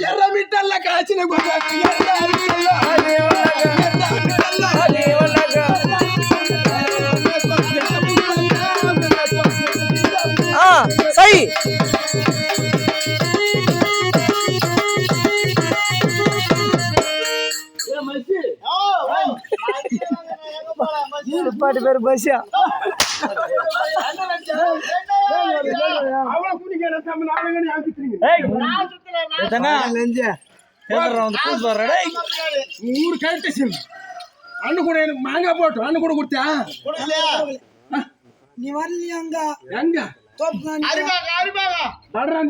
ఎర్ర మిట్టల్ల కాచిన సై పాటి పేరు బస్ ఊరు కట్టేసింది అన్ను కూడా మాంగా పోటు అన్ను కూడా కుర్తా బలరాం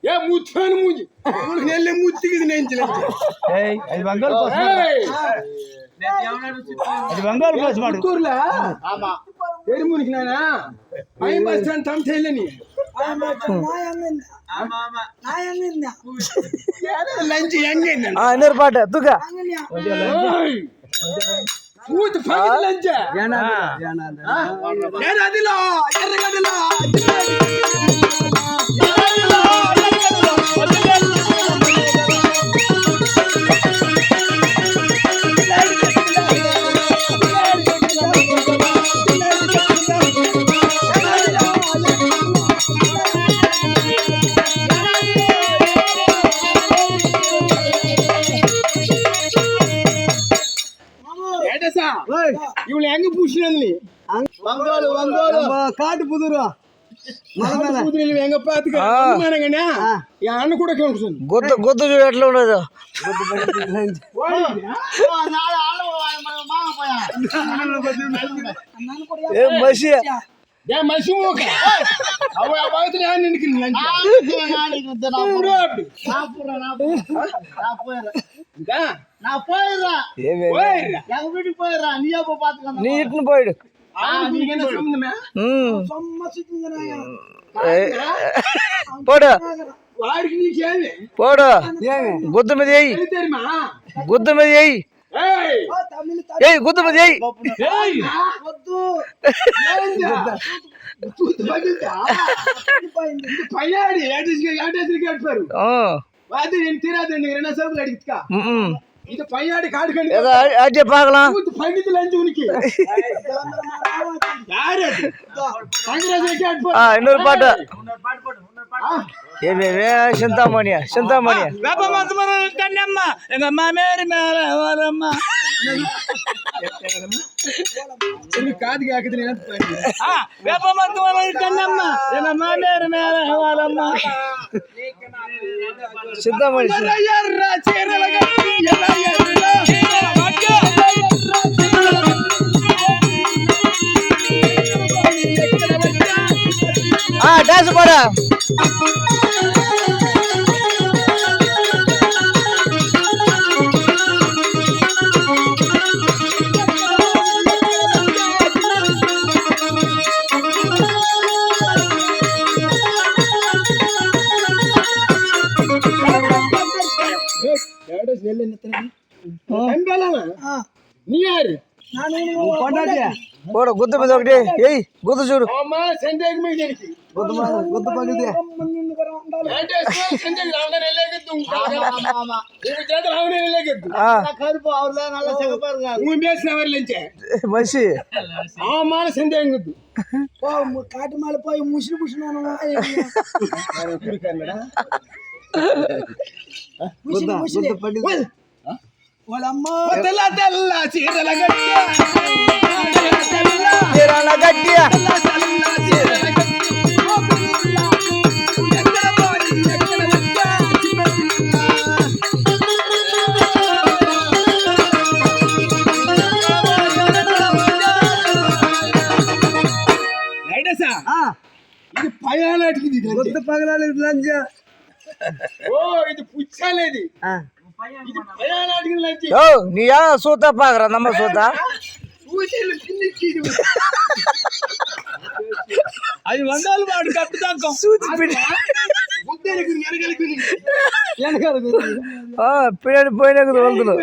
ఏ ముచ్చాను మూజి నెల్లి ముచ్చికి అది బంగారు బస్ ఊర్లా ఎరుమునికి నానా పై బస్ స్టాండ్ తమ చెల్లని లంచ్ ఎన్నూరు పాట తుగా లంచ్ ఎర్రగదిలో ఎర్రగదిలో இவளை எங்க பூசினது காட்டு புதுரா எங்க பாத்துக்கண்ணா என் அண்ணன் கூட గొద్దు చూడు ఎట్లా ఉండదు మసి మసి நீ இட்டுன்னு போயிடு போடு పోడు గుద్దు మీద ఎయ్యి గుద్దు మీద ఎయ్యి ఏయ్ గుద్దు మీద ఎయ్యి இது பையாடி காடு கணி அடிச்சு பார்க்கலாம் பங்கிட்டு லஞ்சு உனக்கு யாரு இன்னொரு பாட்டு చింతామణియా కన్నమ్మ எங்க மாமேரி மேல வரம்மா காது கேக்குது வேப்பமத்து கண்ணம்மா எங்க மாமேரி மேல வரம்மா చింతామణి டான்ஸ் போட நீ யாரு போட గుద్దు మీద ఒకటి ఏయ్ గుద్దు చూడు గుద్దు పగిలితే మసి కాటు మాలిపోయి ముసిరి పుసినాను వాళ్ళమ్మ తెల్ల తెల్ల చీరల గట్టియా ఇది పయానాటికి పగలాలి లంచ ఓ ఇది పుచ్చాలేది நீ ஏன் சூத்தா பாக்குற நம்ம சூத்தா அது வந்தாலும் வாடு கட்டுதான் சூத்தி பின்னாடி போயினேக்குது வந்துடும்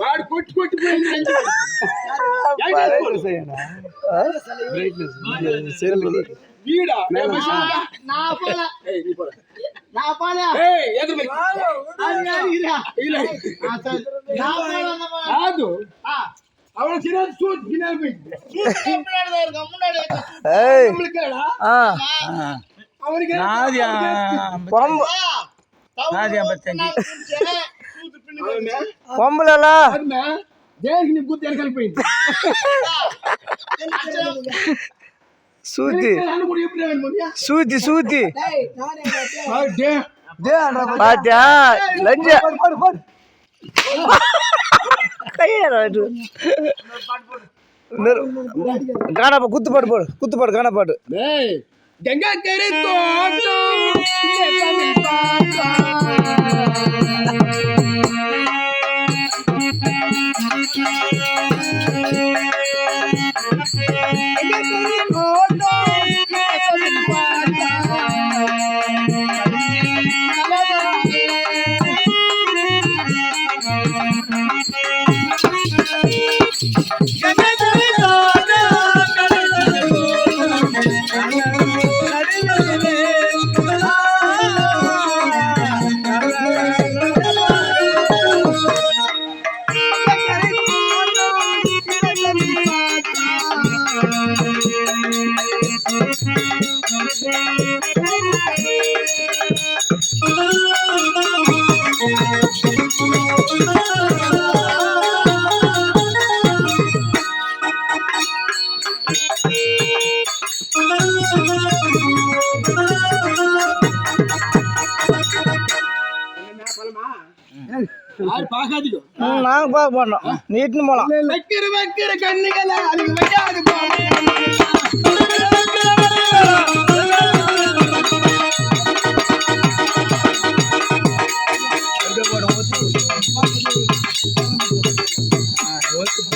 వాడు కొట్టి కొట్టి పోయింది వీడా నా పోల ఏయ్ నీ పోల నా పోల ఏయ్ ఎదురు మే ఇలా నా పోల కాదు அவன சின்ன சூட் கினால போய் சூட் முன்னாடி இருக்க முன்னாடி ஏய் அவனுக்கு நாதியா பொம்பு நாதியா பத்தஞ்சி பொம்பலல దేనికి నీ బుద్ధి ఎరకలిపోయింది సూతి సూతి పాత్యా లంజ గానప కుత్తుపాడు గానపాటు గంగా తెరి யார் பாக்காதீங்க நாங்க பார்க்க போறோம் நீட்டுன்னு போலாம் வைக்கிற கண்ணுகள அதுக்கு வைக்காது ஒத்து